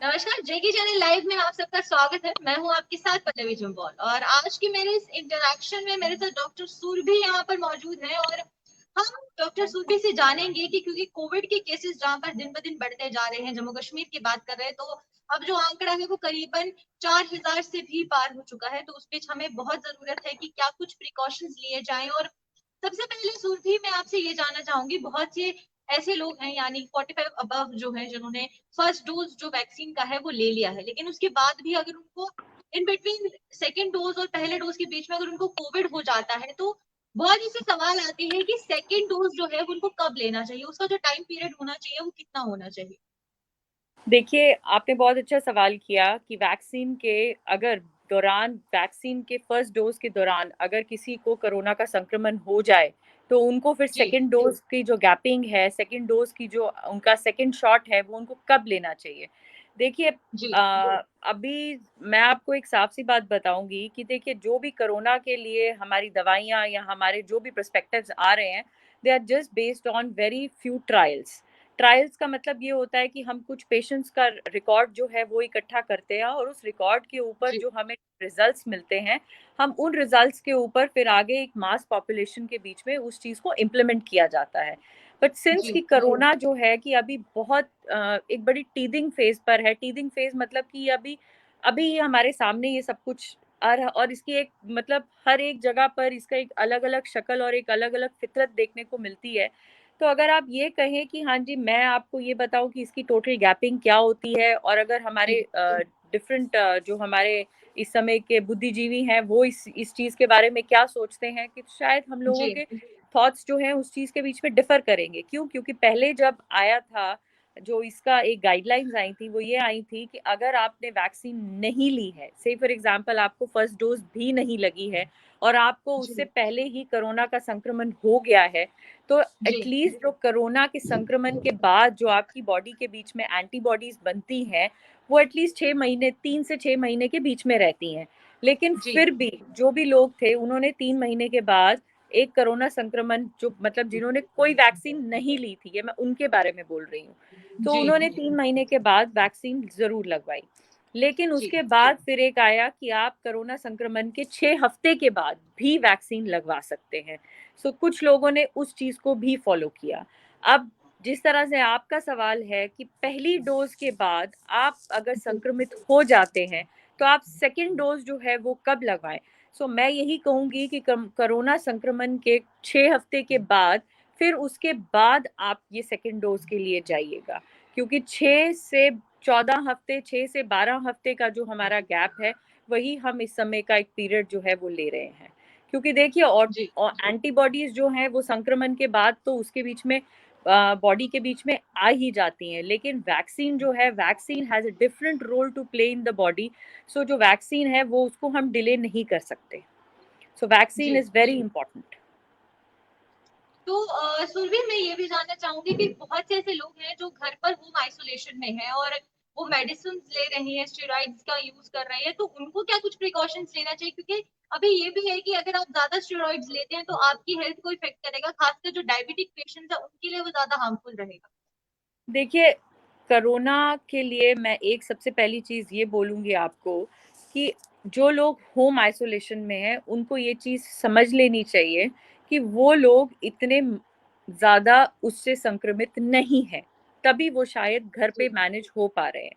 नमस्कार, जेके channel live में आप सबका स्वागत है। मैं हूं आपके साथ पल्लवी जम्वाल और आज की मेरे इस इंटरेक्शन में मेरे साथ डॉक्टर सुरभि यहाँ पर मौजूद है और हम डॉक्टर सुरभि से जानेंगे कि क्योंकि कोविड के केसेस जहाँ पर दिन ब दिन बढ़ते जा रहे हैं, जम्मू कश्मीर की बात कर रहे हैं, तो अब जो आंकड़ा है वो करीबन 4000 से भी पार हो चुका है। तो उस बीच हमें बहुत जरूरत है कि क्या कुछ प्रिकॉशंस लिए जाएं। और सबसे पहले सुरभि मैं आपसे ये जानना चाहूंगी, बहुत से ऐसे लोग हैं यानी 45 अबव जो है जिन्होंने फर्स्ट डोज जो वैक्सीन का है वो ले लिया है, लेकिन उसके बाद भी अगर उनको इन बिटवीन सेकेंड डोज और पहले डोज के बीच में अगर उनको कोविड हो जाता है तो बहुत ऐसे सवाल आते हैं कि सेकेंड डोज जो है वो उनको कब लेना चाहिए, उसका जो टाइम पीरियड होना चाहिए वो कितना होना चाहिए। देखिए, आपने बहुत अच्छा सवाल किया कि वैक्सीन के फर्स्ट डोज़ के दौरान अगर किसी को कोरोना का संक्रमण हो जाए, तो उनको फिर जी सेकंड डोज़ की जो गैपिंग है, सेकंड डोज़ की जो उनका सेकंड शॉट है, वो उनको कब लेना चाहिए? देखिए जी अभी मैं आपको एक साफ-सी बात बताऊँगी कि देखिए, जो भी कोरोना के लिए हमारी दवाइयाँ या हमारे जो भी पर्सपेक्टिव्स आ रहे हैं, they are just based on very few trials. Trials का मतलब ये होता है कि हम कुछ पेशेंट्स का रिकॉर्ड जो है वो इकट्ठा करते हैं और उस रिकॉर्ड के ऊपर जी जो हमें रिजल्ट्स मिलते हैं, हम उन रिजल्ट्स के ऊपर फिर आगे एक मास पॉपुलेशन के बीच में उस चीज़ को इम्प्लीमेंट किया जाता है। बट सिंस जी कि कोरोना जो है कि अभी बहुत एक बड़ी टीदिंग फेज पर है। टीदिंग फेज मतलब कि अभी अभी हमारे सामने ये सब कुछ और इसकी एक मतलब हर एक जगह पर इसका एक अलग-अलग शक्ल और एक अलग-अलग फितरत देखने को मिलती है। तो अगर आप ये कहें कि हाँ जी, मैं आपको ये बताऊँ कि इसकी टोटल गैपिंग क्या होती है और अगर हमारे जी डिफरेंट जो हमारे इस समय के बुद्धिजीवी हैं, वो इस चीज़ के बारे में क्या सोचते हैं कि शायद हम लोगों जी के थॉट्स जो हैं उस चीज़ के बीच में डिफ़र करेंगे। क्यों? क्योंकि पहले जब आया था, जो इसका एक गाइडलाइंस आई थी, वो ये आई थी कि अगर आपने वैक्सीन नहीं ली है, से फॉर एग्ज़ाम्पल आपको फर्स्ट डोज़ भी नहीं लगी है और आपको उससे जी पहले ही कोरोना का संक्रमण हो गया है, तो जी एटलीस्ट जो कोरोना के संक्रमण के बाद जो आपकी बॉडी के बीच में एंटीबॉडीज बनती हैं, वो एटलीस्ट 6 महीने 3 से 6 महीने के बीच में रहती हैं। लेकिन जी फिर भी जो भी लोग थे, उन्होंने 3 महीने के बाद एक कोरोना संक्रमण जो मतलब जिन्होंने कोई वैक्सीन नहीं ली थी, ये मैं उनके बारे में बोल रही हूँ। तो जी उन्होंने 3 महीने के बाद वैक्सीन ज़रूर लगवाई। लेकिन जी उसके बाद फिर एक आया कि आप कोरोना संक्रमण के 6 हफ्ते के बाद भी वैक्सीन लगवा सकते हैं। सो कुछ लोगों ने उस चीज़ को भी फ़ॉलो किया। अब जिस तरह से आपका सवाल है कि पहली डोज़ के बाद आप अगर संक्रमित हो जाते हैं, तो आप सेकंड डोज़ जो है वो कब लगवाएँ? सो मैं यही कहूँगी कि कम कोरोना संक्रमण के 6 हफ्ते के बाद फिर उसके बाद आप ये सेकंड डोज़ के लिए जाइएगा। क्योंकि 6 से 14 हफ्ते, 6 से 12 हफ्ते का जो हमारा गैप है, वही हम इस समय का एक पीरियड जो है वो ले रहे हैं। क्योंकि देखिए जी और एंटीबॉडीज़ जो हैं वो संक्रमण के बाद तो उसके बीच में बॉडी के बीच में आ ही जाती हैं। लेकिन वैक्सीन जो है, vaccine has a different role to play in the body. So जो वैक्सीन है वो उसको हम डिले नहीं कर सकते। सो वैक्सीन जी इज़ वेरी इम्पोर्टेंट। तो सुरभि मैं ये भी जानना चाहूंगी कि बहुत से ऐसे लोग हैं जो घर पर होम आइसोलेशन में हैं और वो मेडिसिन ले रहे हैं, स्टेरॉइड्स का यूज कर रहे हैं, तो उनको क्या कुछ प्रिकॉशंस लेना चाहिए? क्योंकि अभी ये भी है कि अगर आप ज्यादा स्टेरॉइड्स लेते हैं तो आपकी हेल्थ को इफेक्ट करेगा, खासकर जो डायबिटिक पेशेंट्स है उनके लिए वो ज्यादा हार्मफुल रहेगा। देखिए, कोरोना के लिए मैं एक सबसे पहली चीज़ ये बोलूँगी आपको कि जो लोग होम आइसोलेशन में हैं, उनको ये चीज़ समझ लेनी चाहिए कि वो लोग इतने ज़्यादा उससे संक्रमित नहीं हैं, तभी वो शायद घर पे जी मैनेज हो पा रहे हैं।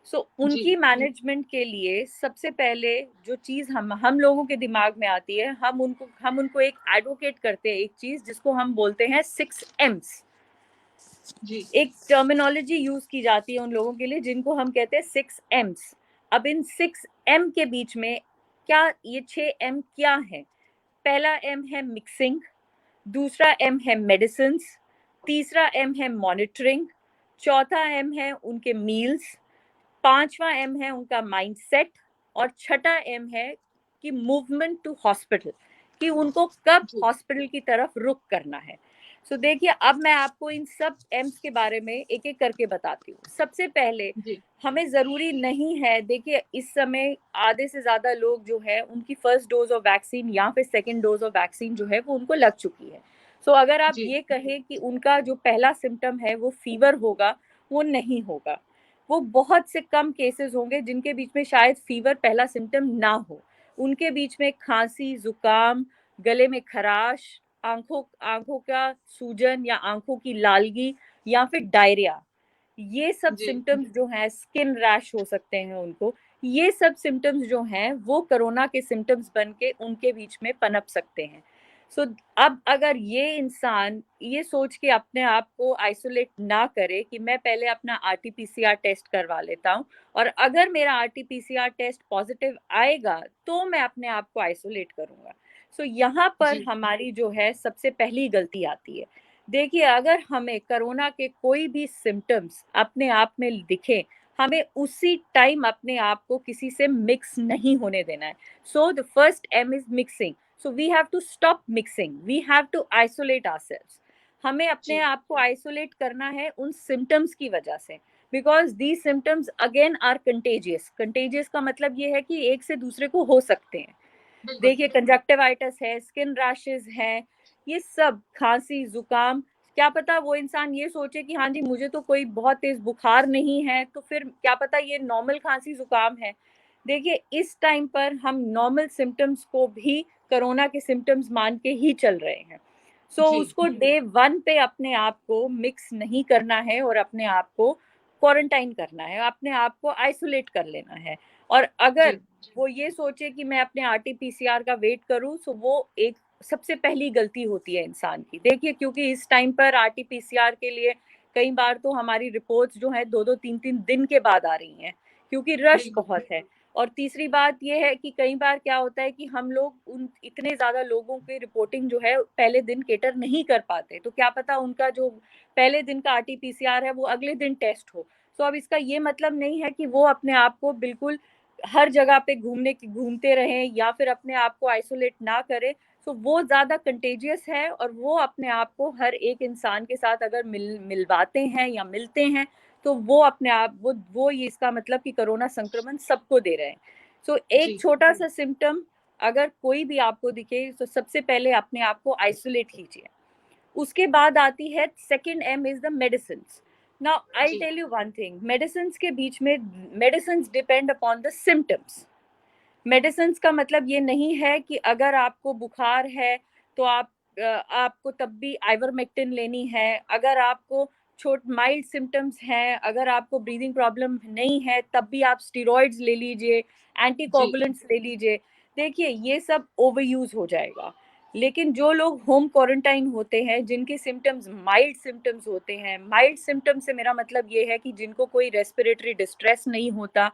सो जी उनकी मैनेजमेंट के लिए सबसे पहले जो चीज़ हम लोगों के दिमाग में आती है, हम उनको एक एडवोकेट करते हैं, एक चीज़ जिसको हम बोलते हैं 6 एम्स। जी एक टर्मिनोलॉजी यूज़ की जाती है उन लोगों के लिए जिनको हम कहते हैं 6 एम्स। अब इन 6 एम के बीच में क्या ये 6 एम क्या हैं? पहला एम है मिक्सिंग, दूसरा एम है मेडिसिन्स, तीसरा एम है मॉनिटरिंग, चौथा एम है उनके मील्स, पाँचवाँ एम है उनका माइंडसेट और छठा एम है कि मूवमेंट टू हॉस्पिटल, कि उनको कब जी हॉस्पिटल की तरफ रुख करना है। सो देखिए अब मैं आपको इन सब एम्स के बारे में एक-एक करके बताती हूँ। सबसे पहले जी हमें ज़रूरी नहीं है, देखिए इस समय आधे से ज़्यादा लोग जो है उनकी फर्स्ट डोज़ ऑफ वैक्सीन या फिर सेकंड डोज़ ऑफ वैक्सीन जो है वो उनको लग चुकी है। सो अगर आप जी ये कहें कि उनका जो पहला सिम्पटम है वो फ़ीवर होगा, वो नहीं होगा। वो बहुत से कम केसेस होंगे जिनके बीच में शायद फीवर पहला सिम्टम ना हो। उनके बीच में खांसी, जुकाम, गले में खराश, आंखों आंखों का सूजन या आंखों की लालगी या फिर डायरिया, ये सब जी सिम्टम्स जो हैं, स्किन रैश हो सकते हैं उनको, ये सब सिम्टम्स जो हैं वो कोरोना के सिम्टम्स बन के उनके बीच में पनप सकते हैं। सो अब अगर ये इंसान ये सोच के अपने आप को आइसोलेट ना करे कि मैं पहले अपना आरटीपीसीआर टेस्ट करवा लेता हूँ और अगर मेरा आरटीपीसीआर टेस्ट पॉजिटिव आएगा तो मैं अपने आप को आइसोलेट करूंगा। सो यहाँ पर जी हमारी जो है सबसे पहली गलती आती है। देखिए, अगर हमें कोरोना के कोई भी सिम्टम्स अपने आप में दिखे, हमें उसी टाइम अपने आप को किसी से मिक्स नहीं होने देना है। So the first aim is mixing. So we have to stop mixing, we have to isolate ourselves. हमें अपने जी आप को आइसोलेट करना है उन सिम्टम्स की वजह से, because these symptoms again are contagious. Contagious का मतलब ये है कि एक से दूसरे को हो सकते हैं। बिल्कुल। देखिए, कंजक्टिवाइटिस है, स्किन रैशेस है, ये सब, खांसी, जुकाम, क्या पता वो इंसान ये सोचे कि हाँ जी मुझे तो कोई बहुत तेज बुखार नहीं है, तो फिर क्या पता ये नॉर्मल खांसी जुकाम है। देखिए, इस टाइम पर हम नॉर्मल सिम्टम्स को भी कोरोना के सिम्टम्स मान के ही चल रहे हैं। सो जी उसको डे वन पे अपने आप को मिक्स नहीं करना है और अपने आप को क्वारंटाइन करना है, अपने आप को आइसोलेट कर लेना है। और अगर जी वो ये सोचे कि मैं अपने आरटीपीसीआर का वेट करूं, तो वो एक सबसे पहली गलती होती है इंसान की। देखिए, क्योंकि इस टाइम पर आरटीपीसीआर के लिए कई बार तो हमारी रिपोर्ट्स जो है 2-2 3-3 दिन के बाद आ रही हैं, क्योंकि रश बिल्कुल। बहुत है। और तीसरी बात ये है कि कई बार क्या होता है कि हम लोग उन इतने ज्यादा लोगों की रिपोर्टिंग जो है पहले दिन केटर नहीं कर पाते, तो क्या पता उनका जो पहले दिन का आरटीपीसीआर है वो अगले दिन टेस्ट हो। तो अब इसका ये मतलब नहीं है कि वो अपने आप को बिल्कुल हर जगह पे घूमते रहें या फिर अपने आप को आइसोलेट ना करें। तो वो ज़्यादा कंटेजियस है और वो अपने आप को हर एक इंसान के साथ अगर मिलवाते हैं या मिलते हैं, तो वो अपने आप वो ये इसका मतलब कि कोरोना संक्रमण सबको दे रहे हैं। सो एक जी छोटा सा सिम्टम अगर कोई भी आपको दिखे, तो सबसे पहले अपने आप को आइसोलेट कीजिए। उसके बाद आती है second aim is the medicine. Now I जी tell you one thing, medicine के बीच में medicine depend upon the symptoms. Medicine का मतलब ये नहीं है कि अगर आपको बुखार है तो आपको तब भी आइवरमेक्टिन लेनी है। अगर आपको छोट माइल्ड सिम्टम्स हैं, अगर आपको ब्रीदिंग प्रॉब्लम नहीं है, तब भी आप स्टेरॉइड्स ले लीजिए, जी एंटीकोगुलेंट्स ले लीजिए। देखिए, ये सब ओवर यूज हो जाएगा। लेकिन जो लोग होम क्वारंटाइन होते हैं, जिनके सिम्टम्स माइल्ड सिम्टम्स होते हैं, माइल्ड सिम्टम्स से मेरा मतलब ये है कि जिनको कोई रेस्पिरेटरी डिस्ट्रेस नहीं होता,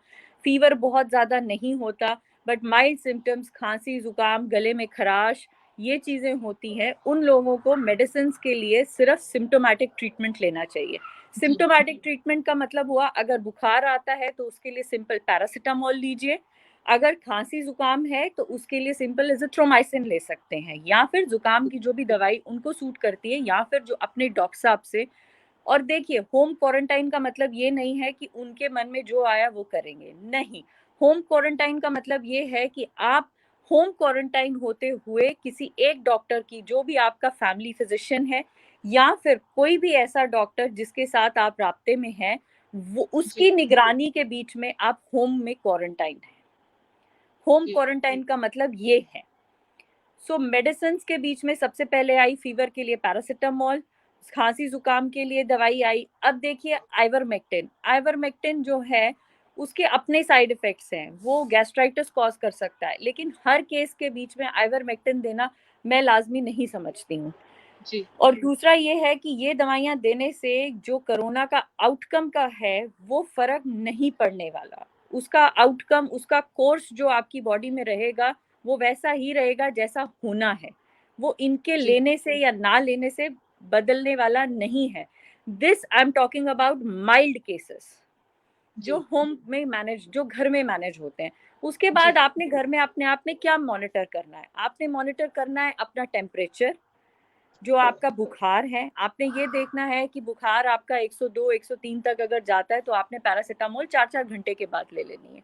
फीवर बहुत ज़्यादा नहीं होता, बट माइल्ड सिम्टम्स, खांसी, जुकाम, गले में खराश, ये चीज़ें होती हैं, उन लोगों को मेडिसिन के लिए सिर्फ सिम्टोमेटिक ट्रीटमेंट लेना चाहिए। जी सिम्टोमेटिक ट्रीटमेंट का मतलब हुआ, अगर बुखार आता है तो उसके लिए सिंपल पैरासिटामोल लीजिए। अगर खांसी जुकाम है तो उसके लिए सिंपल एजिथ्रोमाइसिन ले सकते हैं, या फिर जुकाम की जो भी दवाई उनको सूट करती है, या फिर जो अपने डॉक्टर साहब से। और देखिए, होम क्वारंटाइन का मतलब ये नहीं है कि उनके मन में जो आया वो करेंगे, नहीं। होम क्वारंटाइन का मतलब ये है कि आप होम क्वारंटाइन होते हुए किसी एक डॉक्टर की, जो भी आपका फैमिली फिजिशियन है, या फिर कोई भी ऐसा डॉक्टर जिसके साथ आप राब्ते में हैं, वो जी उसकी निगरानी के बीच में आप होम में क्वारंटाइन हैं। होम जी क्वारंटाइन का मतलब ये है। सो मेडिसिन के बीच में सबसे पहले आई फीवर के लिए पैरासिटामोल, खांसी जुकाम के लिए दवाई आई। अब देखिए, आइवरमेक्टिन। आइवरमेक्टिन जो है उसके अपने साइड इफेक्ट्स हैं, वो गैस्ट्राइटिस कॉज कर सकता है, लेकिन हर केस के बीच में आइवरमेक्टिन देना मैं लाजमी नहीं समझती हूँ। जी और दूसरा ये है कि ये दवाइयाँ देने से जो कोरोना का आउटकम का है वो फर्क नहीं पड़ने वाला। उसका आउटकम, उसका कोर्स जो आपकी बॉडी में रहेगा वो वैसा ही रहेगा जैसा होना है। वो इनके जी लेने से या ना लेने से बदलने वाला नहीं है। This I am talking about mild cases, जो जी होम में मैनेज, जो घर में मैनेज होते हैं। उसके जी बाद आपने घर में अपने आप में क्या मॉनिटर करना है? आपने मॉनिटर करना है अपना टेम्परेचर, जो आपका बुखार है, आपने ये देखना है कि बुखार आपका 102, 103 तक अगर जाता है तो आपने पैरासिटामोल 4-4 घंटे के बाद ले लेनी है।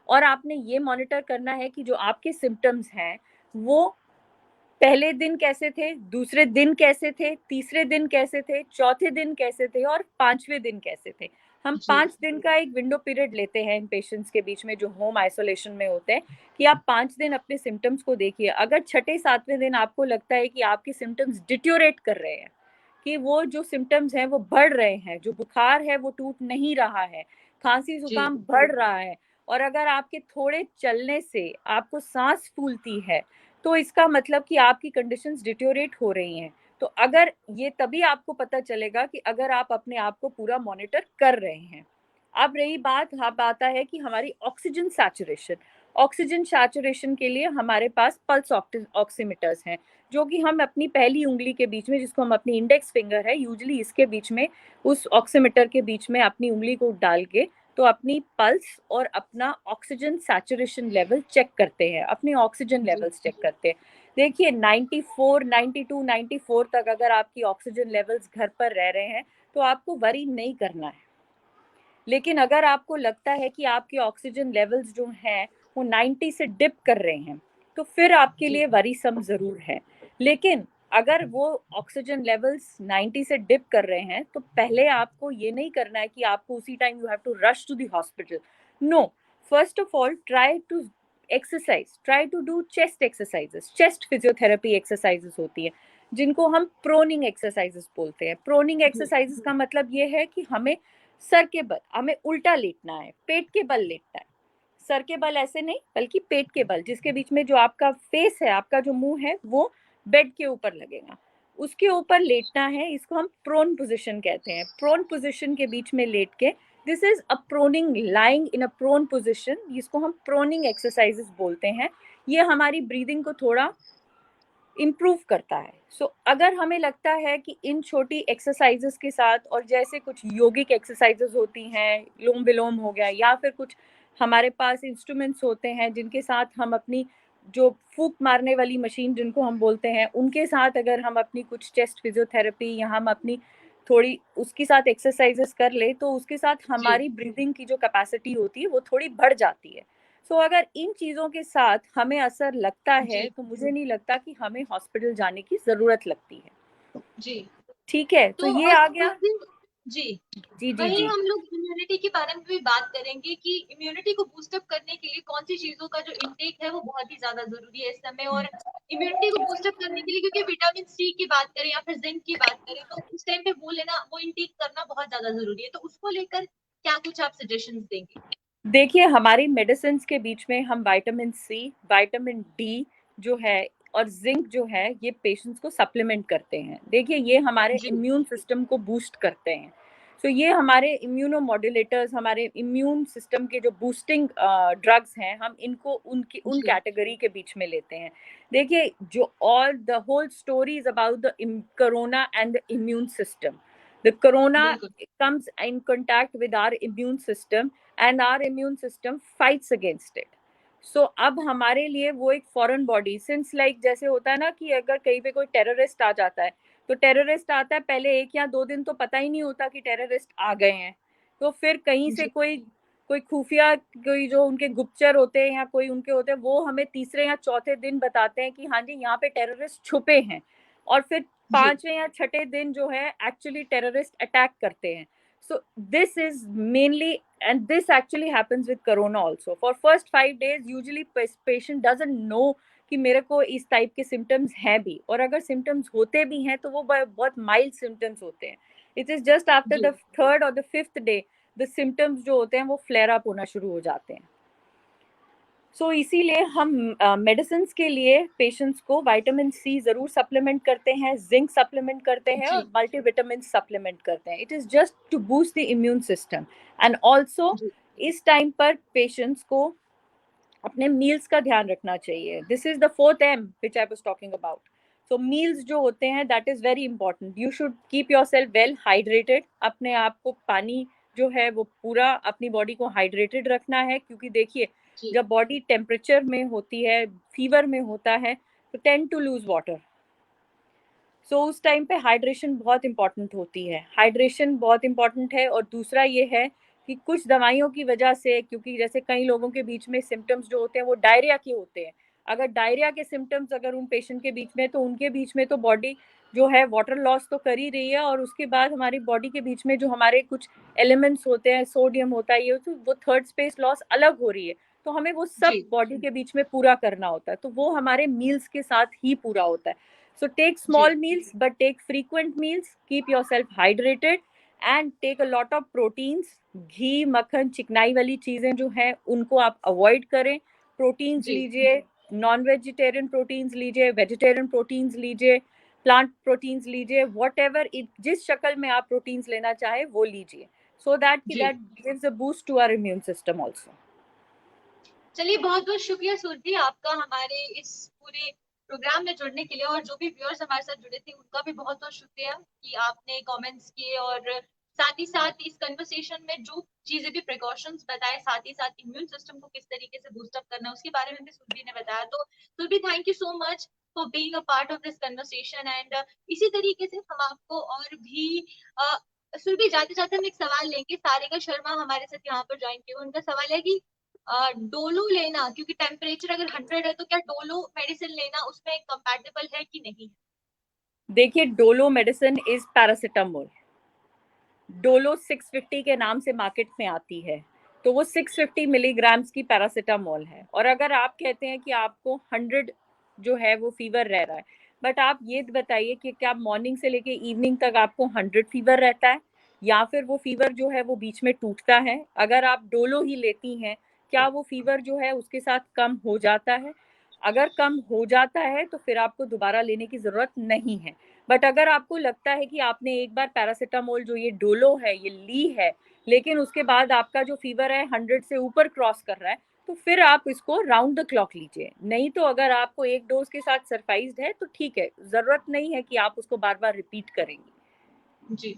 और आपने ये मॉनिटर करना है कि जो आपके सिम्पटम्स हैं, वो पहले दिन कैसे थे, दूसरे दिन कैसे थे, तीसरे दिन कैसे थे, चौथे दिन कैसे थे और 5वें दिन कैसे थे। हम जी 5 दिन का एक विंडो पीरियड लेते हैं इन पेशेंट्स के बीच में जो होम आइसोलेशन में होते हैं, कि आप 5 दिन अपने सिम्टम्स को देखिए। अगर छठे सातवें दिन आपको लगता है कि आपके सिम्टम्स डिट्योरेट कर रहे हैं, कि वो जो सिम्टम्स हैं वो बढ़ रहे हैं, जो बुखार है वो टूट नहीं रहा है, खांसी जी जुकाम बढ़ रहा है, और अगर आपके थोड़े चलने से आपको सांस फूलती है, तो इसका मतलब कि आपकी कंडीशंस डिट्योरेट हो रही हैं। तो अगर ये तभी आपको पता चलेगा कि अगर आप अपने आप को पूरा मॉनिटर कर रहे हैं। अब रही बात, अब आता है कि हमारी ऑक्सीजन सैचुरेशन के लिए हमारे पास पल्स ऑक्सीमीटर्स हैं, जो कि हम अपनी पहली उंगली के बीच में, जिसको हम अपनी इंडेक्स फिंगर है यूजुअली, इसके बीच में, उस ऑक्सीमीटर के बीच में अपनी उंगली को डाल के तो अपनी पल्स और अपना ऑक्सीजन सैचुरेशन लेवल चेक करते हैं, अपने ऑक्सीजन जी लेवल्स चेक करते हैं। देखिए 94, 92, 94 तक अगर आपकी ऑक्सीजन लेवल्स घर पर रह रहे हैं तो आपको वरी नहीं करना है। लेकिन अगर आपको लगता है कि आपके ऑक्सीजन लेवल्स जो हैं वो 90 से डिप कर रहे हैं, तो फिर आपके जी लिए वरीसम ज़रूर है। लेकिन अगर वो ऑक्सीजन लेवल्स 90 से डिप कर रहे हैं, तो पहले आपको ये नहीं करना है कि आपको उसी time you have to rush to the hospital. No, first of all try to exercise, try to do chest exercises, chest physiotherapy exercises होती है, जिनको हम प्रोनिंग एक्सरसाइजेस बोलते हैं। प्रोनिंग जी एक्सरसाइजेस का मतलब ये है कि हमें सर के बल, हमें उल्टा लेटना है, पेट के बल लेटना है। सर के बल ऐसे नहीं, बल्कि पेट के बल, जिसके बीच में जो आपका फेस है, आपका जो मुंह है, वो बेड के ऊपर लगेगा, उसके ऊपर लेटना है। इसको हम प्रोन पोजीशन कहते हैं। प्रोन पोजीशन के बीच में लेट के, this is a proning, lying in a prone position, जिसको हम प्रोनिंग एक्सरसाइजेस बोलते हैं। ये हमारी ब्रीदिंग को थोड़ा इम्प्रूव करता है। अगर हमें लगता है कि इन छोटी एक्सरसाइजेस के साथ, और जैसे कुछ योगिक एक्सरसाइजेस होती हैं, लोम विलोम हो गया, या फिर कुछ हमारे पास इंस्ट्रूमेंट्स होते हैं जिनके साथ हम अपनी, जो फूंक मारने वाली मशीन जिनको हम बोलते हैं, उनके साथ अगर हम अपनी कुछ चेस्ट फिजियोथेरेपी या हम अपनी थोड़ी उसके साथ एक्सरसाइजेस कर ले, तो उसके साथ जी हमारी ब्रीदिंग की जो कैपेसिटी होती है वो थोड़ी बढ़ जाती है। अगर इन चीज़ों के साथ हमें असर लगता है, जी तो मुझे नहीं लगता कि हमें हॉस्पिटल जाने की ज़रूरत लगती है। जी ठीक है, तो तो ये और आ गया। उस दिन जी जी, जी, वही जी। हम लोग इम्यूनिटी के बारे में भी बात करेंगे कि इम्यूनिटी को बूस्टअप करने के लिए कौन सी चीजों का जो इंटेक है वो बहुत ही ज्यादा जरूरी है इस समय। और इम्यूनिटी को बूस्टअप करने के लिए, क्योंकि विटामिन सी की बात करें या फिर जिंक की बात करें, तो उस टाइम पे वो लेना, वो इंटेक करना बहुत ज्यादा जरूरी है। तो उसको लेकर क्या कुछ आप सजेशंस देंगे? देखिए, हमारी मेडिसिन्स के बीच में हम विटामिन सी, विटामिन डी जो है, और ज़िंक जो है, ये पेशेंट्स को सप्लीमेंट करते हैं। देखिए, ये हमारे जी इम्यून सिस्टम को बूस्ट करते हैं। ये हमारे इम्यूनोमॉड्यूलेटर्स, हमारे इम्यून सिस्टम के जो बूस्टिंग ड्रग्स हैं, हम इनको उन जी कैटेगरी के बीच में लेते हैं। देखिए, जो all the whole story is about the corona and the immune system. The corona बिल्कुल comes in contact with our immune system, and our immune system fights against it. अब हमारे लिए वो एक फॉरेन बॉडी, सिंस लाइक जैसे होता है ना कि अगर कहीं पे कोई टेररिस्ट आ जाता है, तो टेररिस्ट आता है, पहले 1 या 2 दिन तो पता ही नहीं होता कि टेररिस्ट आ गए हैं। तो फिर कहीं से जी कोई कोई खुफिया, कोई जो उनके गुप्तचर होते हैं या कोई उनके होते हैं, वो हमें तीसरे या चौथे दिन बताते हैं कि हाँ जी, यहाँ पे टेररिस्ट छुपे हैं। और फिर जी 5वें या 6ठे दिन जो है, एक्चुअली टेररिस्ट अटैक करते हैं। So this is mainly, and this actually happens with corona also. For first 5 days usually patient doesn't know कि मेरे को इस टाइप के सिम्टम्स हैं भी, और अगर सिम्टम्स होते भी हैं तो वो बहुत माइल्ड सिम्टम्स होते हैं। इट इज जस्ट आफ्टर जी द थर्ड और the fifth day the symptoms जो होते हैं वो फ्लेयर अप होना शुरू हो जाते हैं। इसीलिए हम मेडिसिन के लिए पेशेंट्स को विटामिन सी ज़रूर सप्लीमेंट करते हैं, जिंक सप्लीमेंट करते हैं, और जी मल्टीविटामिन सप्लीमेंट करते हैं। It is just to boost the immune system. And also जी इस टाइम पर पेशेंट्स को अपने मील्स का ध्यान रखना चाहिए। This is the fourth M which I was talking about. Meals जो होते हैं, that is very important. You should keep yourself well hydrated. अपने आप को पानी जो है वो पूरा अपनी बॉडी को हाइड्रेटेड रखना है, क्योंकि देखिए, जी जब बॉडी टेम्परेचर में होती है, फीवर में होता है, तो टेंड टू लूज वाटर। उस टाइम पे हाइड्रेशन बहुत इंपॉर्टेंट होती है, हाइड्रेशन बहुत इंपॉर्टेंट है। और दूसरा ये है कि कुछ दवाइयों की वजह से, क्योंकि जैसे कई लोगों के बीच में सिम्टम्स जो होते हैं वो डायरिया के होते हैं, अगर डायरिया के सिम्टम्स अगर उन पेशेंट के बीच में, तो उनके बीच में तो बॉडी जो है वाटर लॉस तो कर ही रही है, और उसके बाद हमारी बॉडी के बीच में जो हमारे कुछ एलिमेंट्स होते हैं, सोडियम होता है, ये तो वो थर्ड स्पेस लॉस अलग हो रही है, तो हमें वो सब जी बॉडी के बीच में पूरा करना होता है, तो वो हमारे मील्स के साथ ही पूरा होता है. सो टेक जी small meals but take frequent meals, keep yourself hydrated and take a lot of proteins. घी, मक्खन, चिकनाई वाली चीजें जो हैं उनको आप अवॉइड करें. प्रोटीन्स जी लीजिए, नॉन वेजिटेरियन प्रोटीन्स लीजिए, वेजिटेरियन प्रोटीन्स लीजिए, प्लांट प्रोटीन्स लीजिए, वॉट एवर जिस शक्ल में आप प्रोटीन्स लेना चाहे वो लीजिए, सो दैट कि जी that gives a boost to our immune system also. चलिए, बहुत बहुत शुक्रिया सुरभि आपका हमारे इस पूरे प्रोग्राम में जुड़ने के लिए, और जो भी व्यूअर्स हमारे साथ जुड़े थे उनका भी बहुत बहुत शुक्रिया कि आपने कमेंट्स किए, और साथ ही साथ इस कन्वर्सेशन में जो चीजें भी प्रिकॉशंस बताए, साथ ही साथ इम्यून सिस्टम को किस तरीके से बूस्ट अप करना उसके बारे में भी सुरभि ने बताया. तो Surabhi, thank you so much for being a part of this conversation. And इसी तरीके से हम आपको और भी सुरभि, जाते जाते हम एक सवाल लेंगे. सारिका शर्मा हमारे साथ यहाँ पर ज्वाइन किए, उनका सवाल है कि डोलो लेना, क्योंकि टेम्परेचर अगर 100 है तो क्या डोलो मेडिसिन लेना उसमें कंपैटिबल है कि नहीं? देखिए, Dolo medicine is paracetamol. Dolo 650 के नाम से मार्केट में आती है, तो वो 650 मिलीग्राम्स की पैरासिटामोल है. और अगर आप कहते हैं कि आपको 100 जो है वो फीवर रह रहा है, बट आप ये बताइए कि क्या मॉर्निंग से लेके इवनिंग तक आपको 100 फीवर रहता है, या फिर वो फीवर जो है वो बीच में टूटता है? अगर आप डोलो ही लेती हैं, क्या वो फीवर जो है उसके साथ कम हो जाता है? अगर कम हो जाता है तो फिर आपको दोबारा लेने की ज़रूरत नहीं है. बट अगर आपको लगता है कि आपने एक बार पैरासिटामोल जो ये डोलो है ये ली है, लेकिन उसके बाद आपका जो फीवर है 100 से ऊपर क्रॉस कर रहा है, तो फिर आप इसको राउंड द क्लॉक लीजिए. नहीं तो अगर आपको एक डोज के साथ सरफाइज्ड है तो ठीक है, जरूरत नहीं है कि आप उसको बार बार रिपीट करेंगे. जी,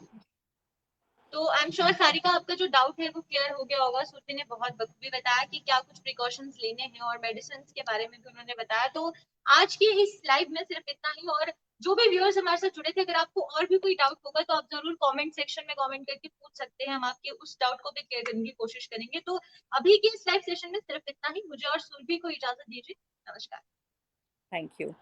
तो आई एम श्योर सारिका आपका जो डाउट है वो क्लियर हो गया होगा. सुरभि ने बहुत बखूबी बताया कि क्या कुछ प्रिकॉशंस लेने हैं, और मेडिसिन के बारे में भी उन्होंने बताया. तो आज की इस लाइव में सिर्फ इतना ही. और जो भी व्यूअर्स हमारे साथ जुड़े थे, अगर आपको और भी कोई डाउट होगा तो आप जरूर कमेंट सेक्शन में कमेंट करके पूछ सकते हैं. हम आपके उस डाउट को भी क्लियर करने की कोशिश करेंगे. तो अभी के इस लाइव सेशन में सिर्फ इतना ही. मुझे और सुरभि को इजाजत दीजिए. नमस्कार. Thank you.